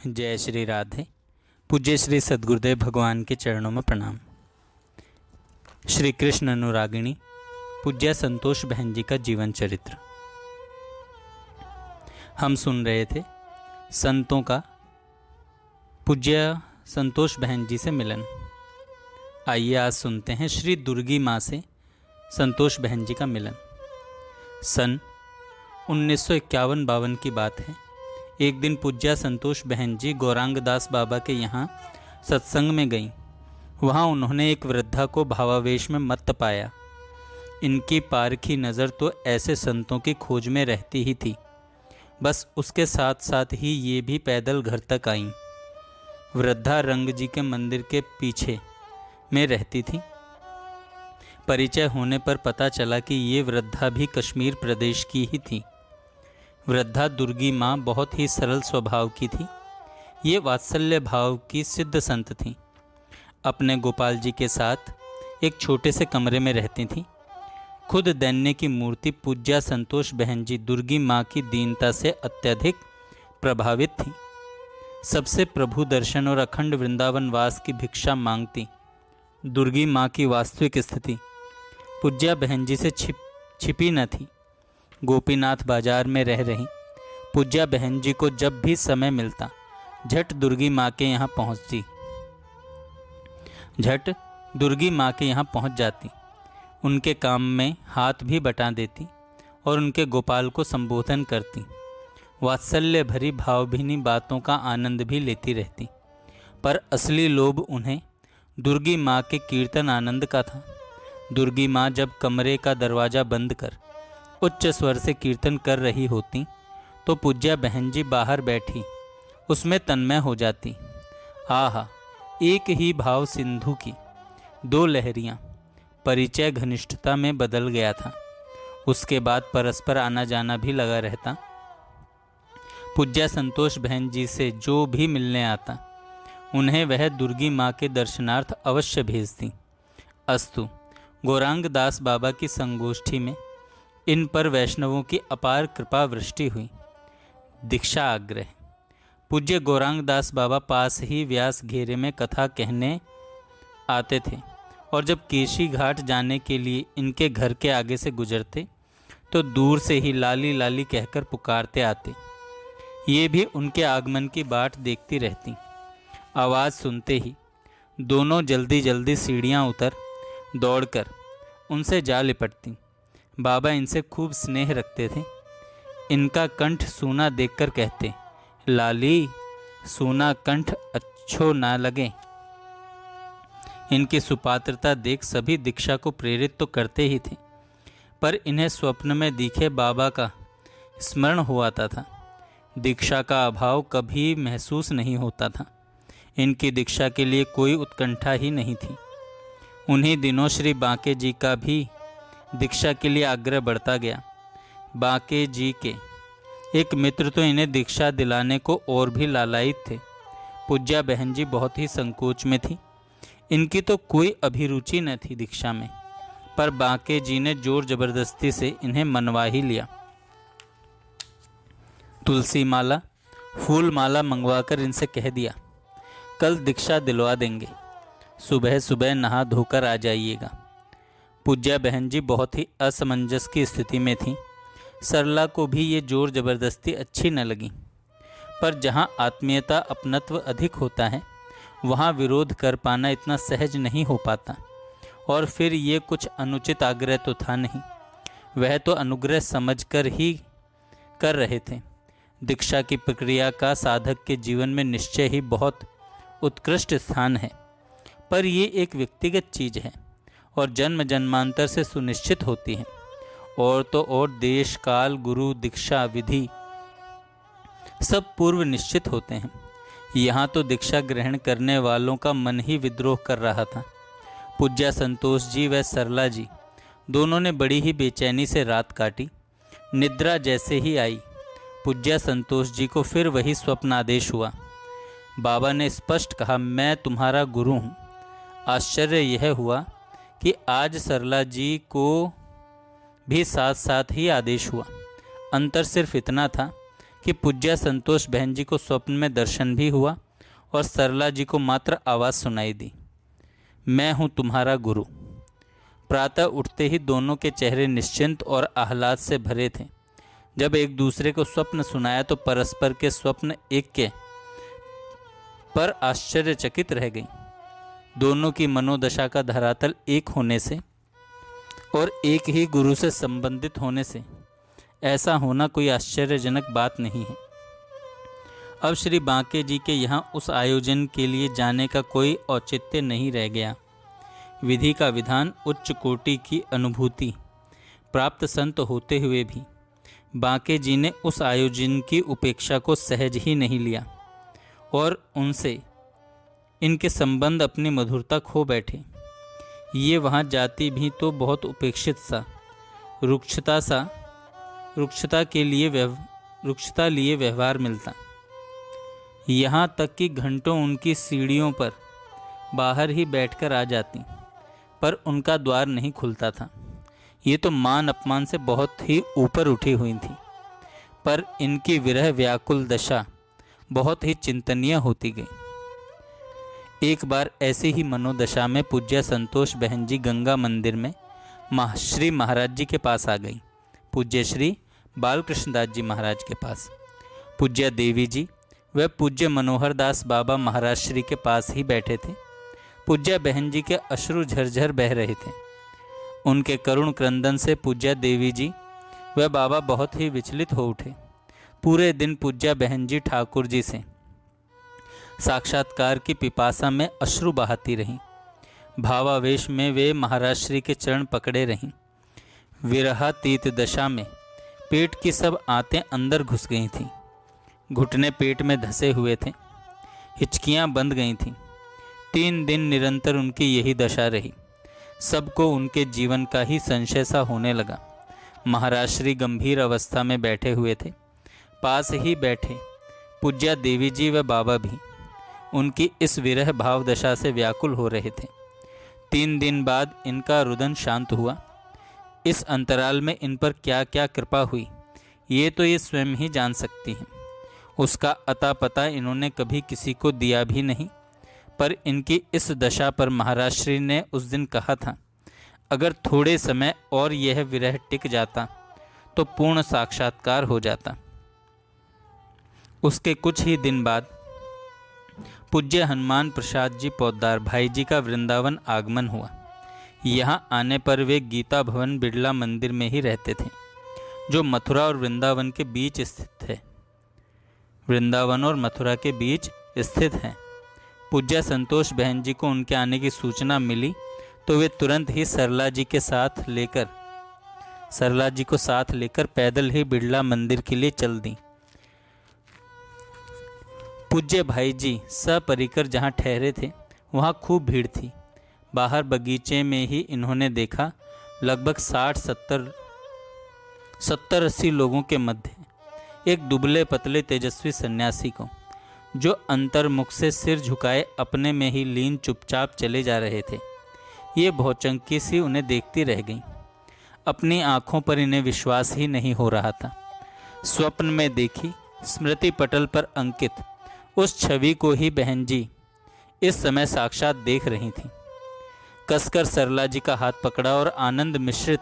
जय श्री राधे। पूज्य श्री सद्गुरुदेव भगवान के चरणों में प्रणाम। श्री कृष्ण अनुरागिणी पूज्य संतोष बहन जी का जीवन चरित्र हम सुन रहे थे। संतों का पूज्य संतोष बहन जी से मिलन। आइए आज सुनते हैं श्री दुर्गी माँ से संतोष बहन जी का मिलन। सन 1951-52 की बात है। एक दिन पूज्या संतोष बहन जी गौरांग दास बाबा के यहाँ सत्संग में गईं। वहाँ उन्होंने एक वृद्धा को भावावेश में मत्त पाया। इनकी पारखी नज़र तो ऐसे संतों की खोज में रहती ही थी। बस उसके साथ साथ ही ये भी पैदल घर तक आईं। वृद्धा रंग जी के मंदिर के पीछे में रहती थी। परिचय होने पर पता चला कि ये वृद्धा भी कश्मीर प्रदेश की ही थी। वृद्धा दुर्गी माँ बहुत ही सरल स्वभाव की थी। ये वात्सल्य भाव की सिद्ध संत थीं। अपने गोपाल जी के साथ एक छोटे से कमरे में रहती थीं। खुद दैन्य की मूर्ति पूज्या संतोष बहन जी दुर्गी माँ की दीनता से अत्यधिक प्रभावित थी। सबसे प्रभु दर्शन और अखंड वृंदावन वास की भिक्षा मांगती। दुर्गी माँ की वास्तविक स्थिति पूज्या बहन जी से छिपी न थी। गोपीनाथ बाजार में रह रही पूज्या बहन जी को जब भी समय मिलता झट दुर्गी माँ के यहाँ पहुँच जाती। उनके काम में हाथ भी बटा देती और उनके गोपाल को संबोधन करती। वात्सल्य भरी भावभीनी बातों का आनंद भी लेती रहती। पर असली लोभ उन्हें दुर्गी माँ के कीर्तन आनंद का था। दुर्गी माँ जब कमरे का दरवाज़ा बंद कर उच्च स्वर से कीर्तन कर रही होती तो पूज्या बहन जी बाहर बैठी उसमें तन्मय हो जाती। आहा, एक ही भाव सिंधु की दो लहरियाँ। परिचय घनिष्ठता में बदल गया था। उसके बाद परस्पर आना जाना भी लगा रहता। पूज्या संतोष बहन जी से जो भी मिलने आता उन्हें वह दुर्गी माँ के दर्शनार्थ अवश्य भेजती। अस्तु, गौरांग दास बाबा की संगोष्ठी में इन पर वैष्णवों की अपार कृपा वृष्टि हुई। दीक्षा आग्रह। पूज्य गौरांग दास बाबा पास ही व्यास घेरे में कथा कहने आते थे और जब केशी घाट जाने के लिए इनके घर के आगे से गुजरते तो दूर से ही लाली लाली कहकर पुकारते आते। ये भी उनके आगमन की बाट देखती रहती। आवाज़ सुनते ही दोनों जल्दी जल्दी सीढ़ियाँ उतर दौड़कर उनसे जा लिपटती। बाबा इनसे खूब स्नेह रखते थे। इनका कंठ सूना देखकर कहते, लाली सूना कंठ अच्छो ना लगे। इनकी सुपात्रता देख सभी दीक्षा को प्रेरित तो करते ही थे, पर इन्हें स्वप्न में दिखे बाबा का स्मरण हो आता था। दीक्षा का अभाव कभी महसूस नहीं होता था। इनकी दीक्षा के लिए कोई उत्कंठा ही नहीं थी। उन्हीं दिनों श्री बांके जी का भी दीक्षा के लिए आग्रह बढ़ता गया। बांके जी के एक मित्र तो इन्हें दीक्षा दिलाने को और भी लालायित थे। पूज्या बहन जी बहुत ही संकोच में थी। इनकी तो कोई अभिरुचि न थी दीक्षा में, पर बांके जी ने जोर जबरदस्ती से इन्हें मनवा ही लिया। तुलसी माला फूल माला मंगवाकर इनसे कह दिया, कल दीक्षा दिलवा देंगे, सुबह सुबह नहा धोकर आ जाइएगा। पूज्या बहन जी बहुत ही असमंजस की स्थिति में थीं। सरला को भी ये जोर जबरदस्ती अच्छी न लगी, पर जहाँ आत्मीयता अपनत्व अधिक होता है वहाँ विरोध कर पाना इतना सहज नहीं हो पाता। और फिर ये कुछ अनुचित आग्रह तो था नहीं, वह तो अनुग्रह समझकर ही कर रहे थे। दीक्षा की प्रक्रिया का साधक के जीवन में निश्चय ही बहुत उत्कृष्ट स्थान है, पर ये एक व्यक्तिगत चीज़ है और जन्म जन्मांतर से सुनिश्चित होती है। और तो और देश काल गुरु दीक्षा विधि सब पूर्व निश्चित होते हैं। यहाँ तो दीक्षा ग्रहण करने वालों का मन ही विद्रोह कर रहा था। पूज्या संतोष जी व सरला जी दोनों ने बड़ी ही बेचैनी से रात काटी। निद्रा जैसे ही आई पूज्या संतोष जी को फिर वही स्वप्न आदेश हुआ। बाबा ने स्पष्ट कहा, मैं तुम्हारा गुरु हूँ। आश्चर्य यह हुआ कि आज सरला जी को भी साथ साथ ही आदेश हुआ। अंतर सिर्फ इतना था कि पूज्य संतोष बहन जी को स्वप्न में दर्शन भी हुआ और सरला जी को मात्र आवाज़ सुनाई दी, मैं हूँ तुम्हारा गुरु। प्रातः उठते ही दोनों के चेहरे निश्चिंत और आह्लाद से भरे थे। जब एक दूसरे को स्वप्न सुनाया तो परस्पर के स्वप्न एक के पर आश्चर्यचकित रह गई। दोनों की मनोदशा का धरातल एक होने से और एक ही गुरु से संबंधित होने से ऐसा होना कोई आश्चर्यजनक बात नहीं है। अब श्री बांके जी के यहाँ उस आयोजन के लिए जाने का कोई औचित्य नहीं रह गया। विधि का विधान उच्च कोटि की अनुभूति प्राप्त संत होते हुए भी बांके जी ने उस आयोजन की उपेक्षा को सहज ही नहीं लिया और उनसे इनके संबंध अपनी मधुरता खो बैठे। ये वहाँ जाति भी तो बहुत उपेक्षित सा, रुक्षता लिए व्यवहार मिलता। यहाँ तक कि घंटों उनकी सीढ़ियों पर बाहर ही बैठकर आ जाती, पर उनका द्वार नहीं खुलता था। ये तो मान अपमान से बहुत ही ऊपर उठी हुई थी, पर इनकी विरह व्याकुल दशा बहुत ही चिंतनीय होती गई। एक बार ऐसी ही मनोदशा में पूज्य संतोष बहन जी गंगा मंदिर में श्री महाराज जी के पास आ गई। पूज्य श्री बालकृष्णदास जी महाराज के पास पूज्य देवी जी व पूज्य मनोहर दास बाबा महाराज श्री के पास ही बैठे थे। पूज्य बहन जी के अश्रु झरझर बह रहे थे। उनके करुण क्रंदन से पूज्य देवी जी व बाबा बहुत ही विचलित हो उठे। पूरे दिन पूज्य बहन जी ठाकुर जी से साक्षात्कार की पिपासा में अश्रु बहाती रहीं। भावावेश में वे महाराज श्री के चरण पकड़े रहीं। विरहातीत दशा में पेट की सब आंतें अंदर घुस गई थीं। घुटने पेट में धंसे हुए थे। हिचकियां बंद गई थीं। 3 दिन निरंतर उनकी यही दशा रही। सबको उनके जीवन का ही संशय सा होने लगा। महाराज श्री गंभीर अवस्था में बैठे हुए थे। पास ही बैठे पूज्या देवी जी व बाबा भी उनकी इस विरह भाव दशा से व्याकुल हो रहे थे। 3 दिन बाद इनका रुदन शांत हुआ। इस अंतराल में इन पर क्या क्या कृपा हुई ये तो ये स्वयं ही जान सकती हैं। उसका अता पता इन्होंने कभी किसी को दिया भी नहीं, पर इनकी इस दशा पर महाराज श्री ने उस दिन कहा था, अगर थोड़े समय और यह विरह टिक जाता तो पूर्ण साक्षात्कार हो जाता। उसके कुछ ही दिन बाद पूज्य हनुमान प्रसाद जी पोद्दार भाई जी का वृंदावन आगमन हुआ। यहाँ आने पर वे गीता भवन बिड़ला मंदिर में ही रहते थे, जो मथुरा और वृंदावन के बीच स्थित है। वृंदावन और मथुरा के बीच स्थित हैं। पूज्य संतोष बहन जी को उनके आने की सूचना मिली तो वे तुरंत ही सरला जी को साथ लेकर पैदल ही बिड़ला मंदिर के लिए चल दी। पूज्य भाई जी सपरिकर जहाँ ठहरे थे वहाँ खूब भीड़ थी। बाहर बगीचे में ही इन्होंने देखा लगभग 60-80 लोगों के मध्य एक दुबले पतले तेजस्वी सन्यासी को, जो अंतर्मुख से सिर झुकाए अपने में ही लीन चुपचाप चले जा रहे थे। ये भौचंकी सी उन्हें देखती रह गईं। अपनी आंखों पर इन्हें विश्वास ही नहीं हो रहा था। स्वप्न में देखी स्मृति पटल पर अंकित उस छवि को ही बहन जी इस समय साक्षात देख रही थीं। कसकर सरला जी का हाथ पकड़ा और आनंद मिश्रित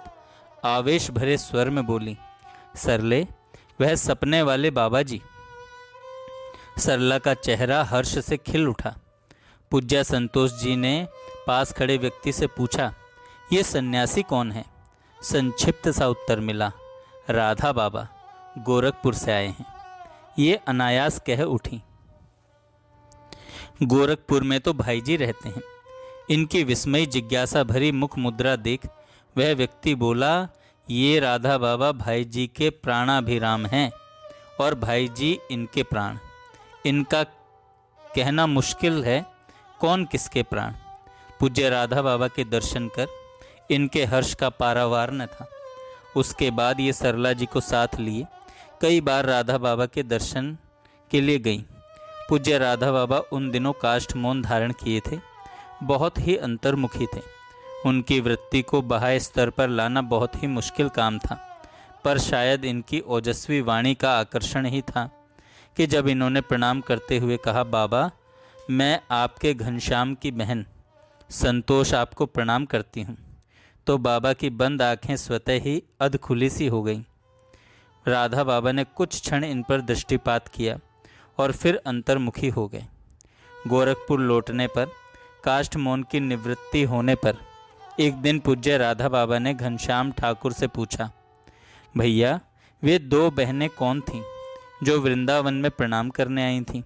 आवेश भरे स्वर में बोली, सरले, वह सपने वाले बाबा जी। सरला का चेहरा हर्ष से खिल उठा। पूज्य संतोष जी ने पास खड़े व्यक्ति से पूछा, ये सन्यासी कौन है? संक्षिप्त सा उत्तर मिला, राधा बाबा, गोरखपुर से आए हैं। ये अनायास कह उठी, गोरखपुर में तो भाई जी रहते हैं। इनकी विस्मयी जिज्ञासा भरी मुख मुद्रा देख वह व्यक्ति बोला, ये राधा बाबा भाई जी के प्राणाभिराम हैं और भाई जी इनके प्राण। इनका कहना मुश्किल है कौन किसके प्राण। पूज्य राधा बाबा के दर्शन कर इनके हर्ष का पारावार न था। उसके बाद ये सरला जी को साथ लिए कई बार राधा बाबा के दर्शन के लिए गई। पूज्य राधा बाबा उन दिनों काष्ठ मौन धारण किए थे, बहुत ही अंतर्मुखी थे। उनकी वृत्ति को बाह्य स्तर पर लाना बहुत ही मुश्किल काम था, पर शायद इनकी ओजस्वी वाणी का आकर्षण ही था कि जब इन्होंने प्रणाम करते हुए कहा, बाबा मैं आपके घनश्याम की बहन संतोष आपको प्रणाम करती हूँ, तो बाबा की बंद आंखें स्वतः ही अध खुली सी हो गईं। राधा बाबा ने कुछ क्षण इन पर दृष्टिपात किया और फिर अंतर्मुखी हो गए। गोरखपुर लौटने पर, काष्ठ मौन की निवृत्ति होने पर एक दिन पूज्य राधा बाबा ने घनश्याम ठाकुर से पूछा, भैया वे 2 बहनें कौन थीं जो वृंदावन में प्रणाम करने आई थीं?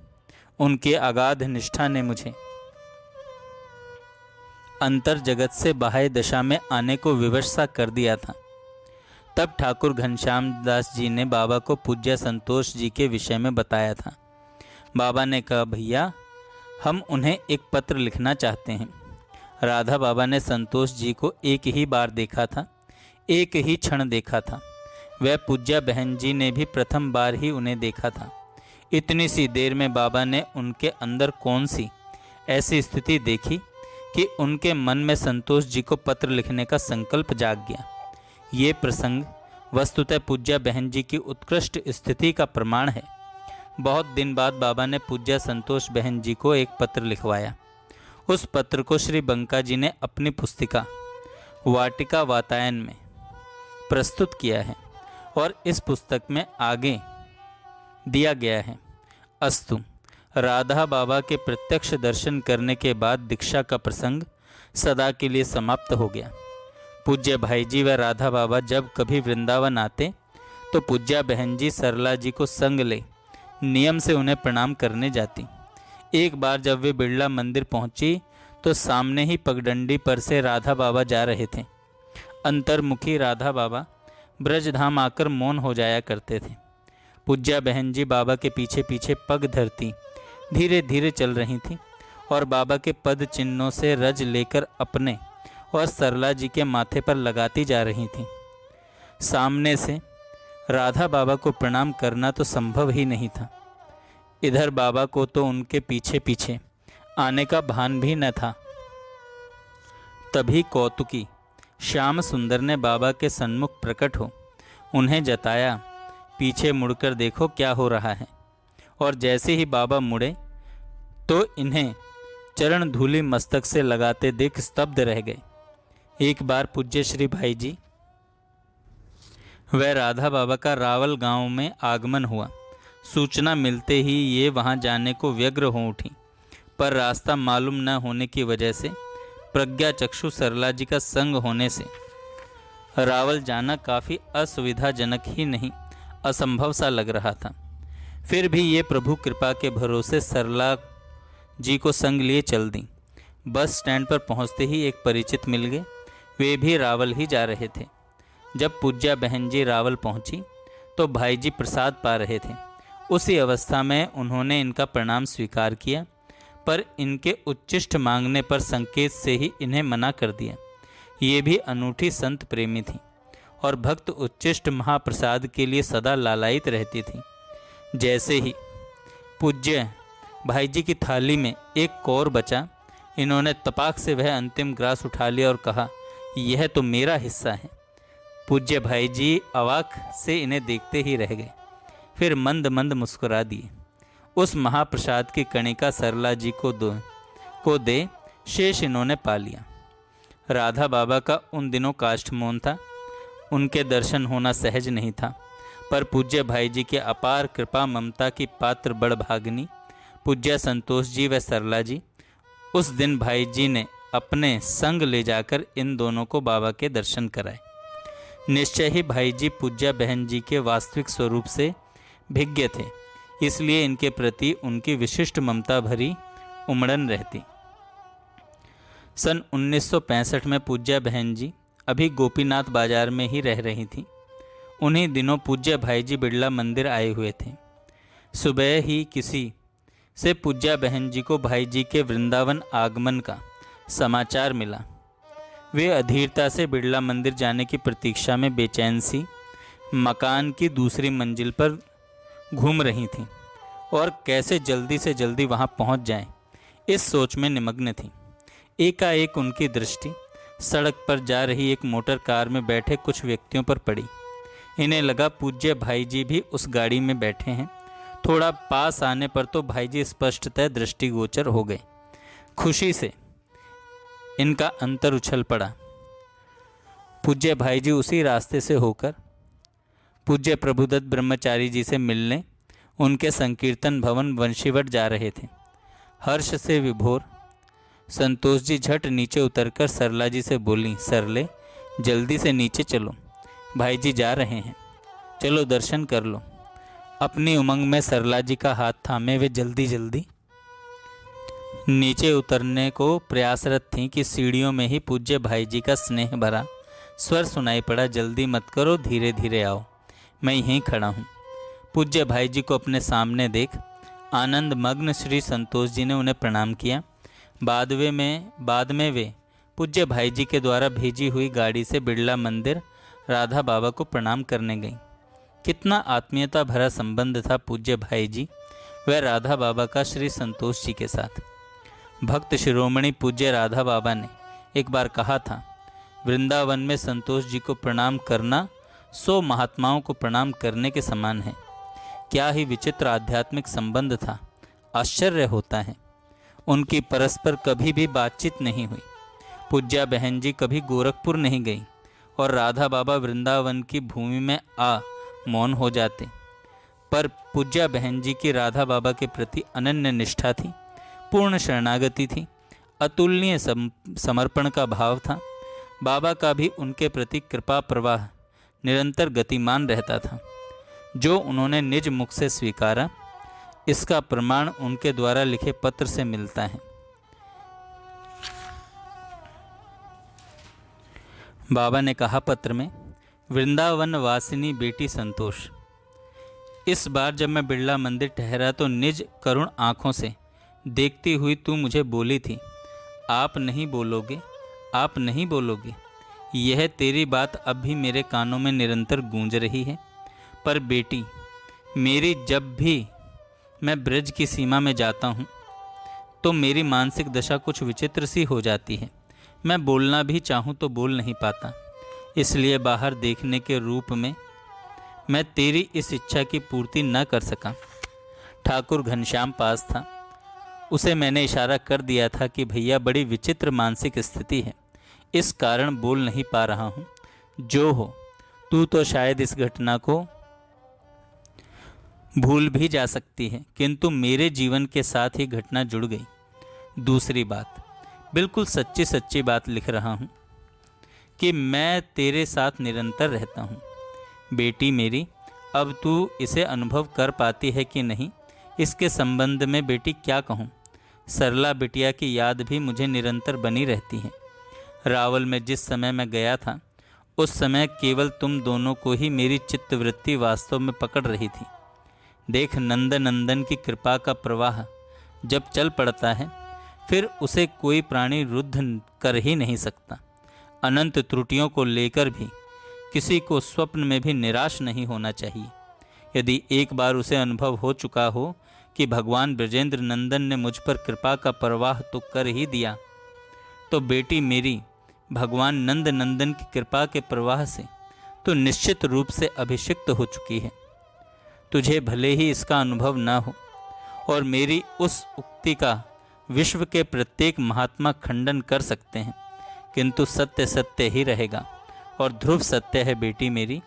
उनकी अगाध निष्ठा ने मुझे अंतर जगत से बाह्य दशा में आने को विवश सा कर दिया था। तब ठाकुर घनश्याम दास जी ने बाबा को पूज्य संतोष जी के विषय में बताया था। बाबा ने कहा, भैया हम उन्हें एक पत्र लिखना चाहते हैं। राधा बाबा ने संतोष जी को एक ही बार देखा था, एक ही क्षण देखा था। वह पूज्या बहन जी ने भी प्रथम बार ही उन्हें देखा था। इतनी सी देर में बाबा ने उनके अंदर कौन सी ऐसी स्थिति देखी कि उनके मन में संतोष जी को पत्र लिखने का संकल्प जाग गया। ये प्रसंग वस्तुतः पूज्या बहन जी की उत्कृष्ट स्थिति का प्रमाण है। बहुत दिन बाद बाबा ने पूज्या संतोष बहन जी को एक पत्र लिखवाया। उस पत्र को श्री बंका जी ने अपनी पुस्तिका वाटिका वातायन में प्रस्तुत किया है और इस पुस्तक में आगे दिया गया है। अस्तु, राधा बाबा के प्रत्यक्ष दर्शन करने के बाद दीक्षा का प्रसंग सदा के लिए समाप्त हो गया। पूज्य भाई जी व राधा बाबा जब कभी वृंदावन आते तो पूज्या बहन जी सरला जी को संग ले नियम से उन्हें प्रणाम करने जाती। एक बार जब वे बिड़ला मंदिर पहुंची तो सामने ही पगडंडी पर से राधा बाबा जा रहे थे। अंतर्मुखी राधा बाबा ब्रजधाम आकर मौन हो जाया करते थे। पूज्या बहन जी बाबा के पीछे पीछे पग धरती धीरे धीरे चल रही थीं और बाबा के पद चिन्हों से रज लेकर अपने और सरला जी के माथे पर लगाती जा रही थीं। सामने से राधा बाबा को प्रणाम करना तो संभव ही नहीं था। इधर बाबा को तो उनके पीछे पीछे आने का भान भी न था। तभी कौतुकी श्याम सुंदर ने बाबा के सन्मुख प्रकट हो उन्हें जताया, पीछे मुड़कर देखो क्या हो रहा है। और जैसे ही बाबा मुड़े तो इन्हें चरण धूलि मस्तक से लगाते देख स्तब्ध रह गए। एक बार पूज्य श्री भाई जी वह राधा बाबा का रावल गांव में आगमन हुआ। सूचना मिलते ही ये वहां जाने को व्यग्र हो उठी, पर रास्ता मालूम न होने की वजह से, प्रज्ञा चक्षु सरला जी का संग होने से रावल जाना काफ़ी असुविधाजनक ही नहीं असंभव सा लग रहा था। फिर भी ये प्रभु कृपा के भरोसे सरला जी को संग लिए चल दी। बस स्टैंड पर पहुंचते ही एक परिचित मिल गए। वे भी रावल ही जा रहे थे। जब पूज्या बहन जी रावल पहुंची तो भाई जी प्रसाद पा रहे थे। उसी अवस्था में उन्होंने इनका प्रणाम स्वीकार किया, पर इनके उच्चिष्ट मांगने पर संकेत से ही इन्हें मना कर दिया। ये भी अनूठी संत प्रेमी थी और भक्त उच्चिष्ट महाप्रसाद के लिए सदा लालायित रहती थी। जैसे ही पूज्य भाई जी की थाली में एक कौर बचा, इन्होंने तपाक से वह अंतिम ग्रास उठा लिया और कहा, यह तो मेरा हिस्सा है। पूज्य भाई जी अवाक से इन्हें देखते ही रह गए, फिर मंद मंद मुस्कुरा दिए। उस महाप्रसाद की कणिका सरला जी को दे शेष इन्होंने पा लिया। राधा बाबा का उन दिनों काष्ठमौन था, उनके दर्शन होना सहज नहीं था, पर पूज्य भाई जी के अपार कृपा ममता की पात्र बड़भागिनी पूज्य संतोष जी व सरला जी, उस दिन भाई जी ने अपने संग ले जाकर इन दोनों को बाबा के दर्शन कराए। निश्चय ही भाई जी पूज्या बहन जी के वास्तविक स्वरूप से भिज्ञ थे, इसलिए इनके प्रति उनकी विशिष्ट ममता भरी उमड़न रहती। सन 1965 में पूज्या बहन जी अभी गोपीनाथ बाजार में ही रह रही थीं। उन्हीं दिनों पूज्य भाई जी बिड़ला मंदिर आए हुए थे। सुबह ही किसी से पूज्या बहन जी को भाई जी के वृंदावन आगमन का समाचार मिला। वे अधीरता से बिड़ला मंदिर जाने की प्रतीक्षा में बेचैन सी मकान की दूसरी मंजिल पर घूम रही थीं और कैसे जल्दी से जल्दी वहां पहुंच जाएं, इस सोच में निमग्न थीं। एकाएक उनकी दृष्टि सड़क पर जा रही एक मोटर कार में बैठे कुछ व्यक्तियों पर पड़ी। इन्हें लगा पूज्य भाई जी भी उस गाड़ी में बैठे हैं, थोड़ा पास आने पर तो भाईजी स्पष्टतः दृष्टिगोचर हो गए। खुशी से इनका अंतर उछल पड़ा। पूज्य भाईजी उसी रास्ते से होकर पूज्य प्रभुदत्त ब्रह्मचारी जी से मिलने उनके संकीर्तन भवन वंशीवट जा रहे थे। हर्ष से विभोर संतोष जी झट नीचे उतरकर सरला जी से बोली, सरले जल्दी से नीचे चलो, भाईजी जा रहे हैं, चलो दर्शन कर लो। अपनी उमंग में सरला जी का हाथ थामे वे जल्दी जल्दी नीचे उतरने को प्रयासरत थीं कि सीढ़ियों में ही पूज्य भाईजी का स्नेह भरा स्वर सुनाई पड़ा, जल्दी मत करो, धीरे धीरे आओ, मैं यहीं खड़ा हूँ। पूज्य भाईजी को अपने सामने देख आनंद मग्न श्री संतोष जी ने उन्हें प्रणाम किया। बाद में वे पूज्य भाईजी के द्वारा भेजी हुई गाड़ी से बिड़ला मंदिर राधा बाबा को प्रणाम करने गई। कितना आत्मीयता भरा संबंध था पूज्य भाईजी व राधा बाबा का श्री संतोष जी के साथ। भक्त शिरोमणि पूज्य राधा बाबा ने एक बार कहा था, वृंदावन में संतोष जी को प्रणाम करना 100 महात्माओं को प्रणाम करने के समान है। क्या ही विचित्र आध्यात्मिक संबंध था, आश्चर्य होता है। उनकी परस्पर कभी भी बातचीत नहीं हुई। पूज्या बहन जी कभी गोरखपुर नहीं गई और राधा बाबा वृंदावन की भूमि में आ मौन हो जाते। पर पूज्या बहन जी की राधा बाबा के प्रति अनन्य निष्ठा थी, पूर्ण शरणागति थी, अतुलनीय समर्पण का भाव था। बाबा का भी उनके प्रति कृपा प्रवाह निरंतर गतिमान रहता था। जो उन्होंने निज मुख से स्वीकारा, इसका प्रमाण उनके द्वारा लिखे पत्र से मिलता है। बाबा ने कहा पत्र में, वृंदावन वासिनी बेटी संतोष, इस बार जब मैं बिड़ला मंदिर ठहरा तो निज करुण आँखों से देखती हुई तू मुझे बोली थी, आप नहीं बोलोगे, आप नहीं बोलोगे। यह तेरी बात अब भी मेरे कानों में निरंतर गूंज रही है। पर बेटी मेरी, जब भी मैं ब्रज की सीमा में जाता हूँ तो मेरी मानसिक दशा कुछ विचित्र सी हो जाती है। मैं बोलना भी चाहूँ तो बोल नहीं पाता। इसलिए बाहर देखने के रूप में मैं तेरी इस इच्छा की पूर्ति न कर सका। ठाकुर घनश्याम पास था, उसे मैंने इशारा कर दिया था कि भैया बड़ी विचित्र मानसिक स्थिति है, इस कारण बोल नहीं पा रहा हूँ। जो हो, तू तो शायद इस घटना को भूल भी जा सकती है, किंतु मेरे जीवन के साथ ही घटना जुड़ गई। दूसरी बात, बिल्कुल सच्ची सच्ची बात लिख रहा हूँ कि मैं तेरे साथ निरंतर रहता हूँ। बेटी मेरी, अब तू इसे अनुभव कर पाती है कि नहीं, इसके संबंध में बेटी क्या कहूँ। सरला बिटिया की याद भी मुझे निरंतर बनी रहती है। रावल में जिस समय मैं गया था, उस समय केवल तुम दोनों को ही मेरी चित्तवृत्ति वास्तव में पकड़ रही थी। देख, नंदन की कृपा का प्रवाह जब चल पड़ता है, फिर उसे कोई प्राणी रुद्ध कर ही नहीं सकता। अनंत त्रुटियों को लेकर भी किसी को स्वप्न में भी निराश नहीं होना चाहिए। यदि एक बार उसे अनुभव हो चुका हो कि भगवान ब्रजेंद्र नंदन ने मुझ पर कृपा का प्रवाह तो कर ही दिया, तो बेटी मेरी, भगवान नंद नंदन की कृपा के प्रवाह से तो निश्चित रूप से अभिषिक्त हो चुकी है। तुझे भले ही इसका अनुभव न हो और मेरी उस उक्ति का विश्व के प्रत्येक महात्मा खंडन कर सकते हैं, किंतु सत्य सत्य ही रहेगा और ध्रुव सत्य है बेटी मेरी।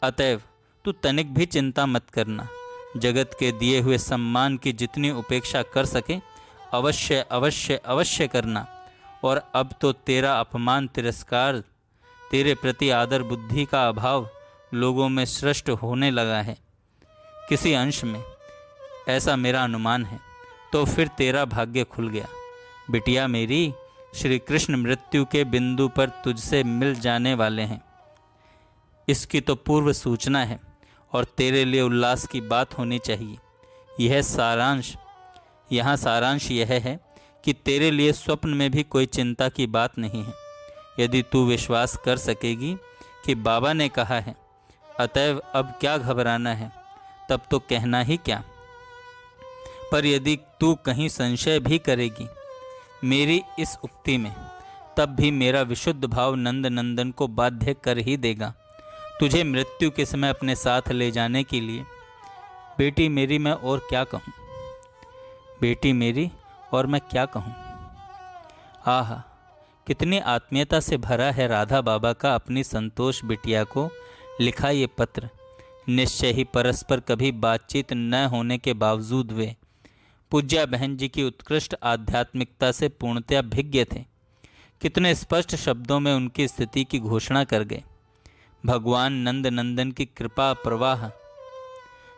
अतएव तू तनिक भी चिंता मत करना। जगत के दिए हुए सम्मान की जितनी उपेक्षा कर सके अवश्य अवश्य अवश्य करना। और अब तो तेरा अपमान, तिरस्कार, तेरे प्रति आदर बुद्धि का अभाव लोगों में सृष्ट होने लगा है किसी अंश में, ऐसा मेरा अनुमान है। तो फिर तेरा भाग्य खुल गया। बिटिया मेरी, श्री कृष्ण मृत्यु के बिंदु पर तुझसे मिल जाने वाले हैं, इसकी तो पूर्व सूचना है और तेरे लिए उल्लास की बात होनी चाहिए। यहाँ सारांश यह है कि तेरे लिए स्वप्न में भी कोई चिंता की बात नहीं है। यदि तू विश्वास कर सकेगी कि बाबा ने कहा है, अतएव अब क्या घबराना है, तब तो कहना ही क्या। पर यदि तू कहीं संशय भी करेगी मेरी इस उक्ति में, तब भी मेरा विशुद्ध भाव नंद नंदन को बाध्य कर ही देगा तुझे मृत्यु के समय अपने साथ ले जाने के लिए। बेटी मेरी मैं और क्या कहूँ, बेटी मेरी और मैं क्या कहूँ। आह, कितनी आत्मीयता से भरा है राधा बाबा का अपनी संतोष बिटिया को लिखा ये पत्र। निश्चय ही परस्पर कभी बातचीत न होने के बावजूद वे पूज्या बहन जी की उत्कृष्ट आध्यात्मिकता से पूर्णतया भिज्ञ थे। कितने स्पष्ट शब्दों में उनकी स्थिति की घोषणा कर गए। भगवान नंद नंदन की कृपा प्रवाह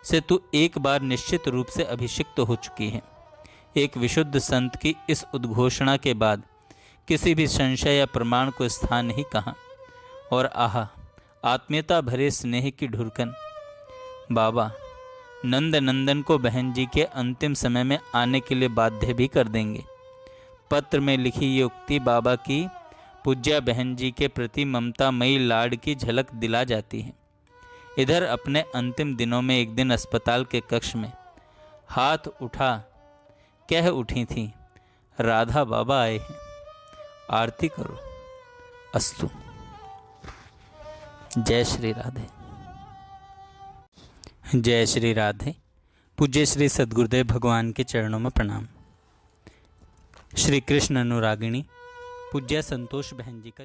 से तू एक बार निश्चित रूप से अभिषिक्त हो चुकी है। एक विशुद्ध संत की इस उद्घोषणा के बाद किसी भी संशय या प्रमाण को स्थान नहीं कहा। और आह, आत्मीयता भरे स्नेह की ढुरकन। बाबा नंद नंदन को बहन जी के अंतिम समय में आने के लिए बाध्य भी कर देंगे। पत्र में लिखी ये उक्ति बाबा की पूज्या बहन जी के प्रति ममतामयी लाड की झलक दिला जाती है। इधर अपने अंतिम दिनों में एक दिन अस्पताल के कक्ष में हाथ उठा कह उठी थी, राधा बाबा आए हैं, आरती करो। अस्तु। जय श्री राधे। जय श्री राधे। पूज्य श्री सद्गुरुदेव भगवान के चरणों में प्रणाम। श्री कृष्ण अनुरागिणी पूज्य संतोष बहन जी का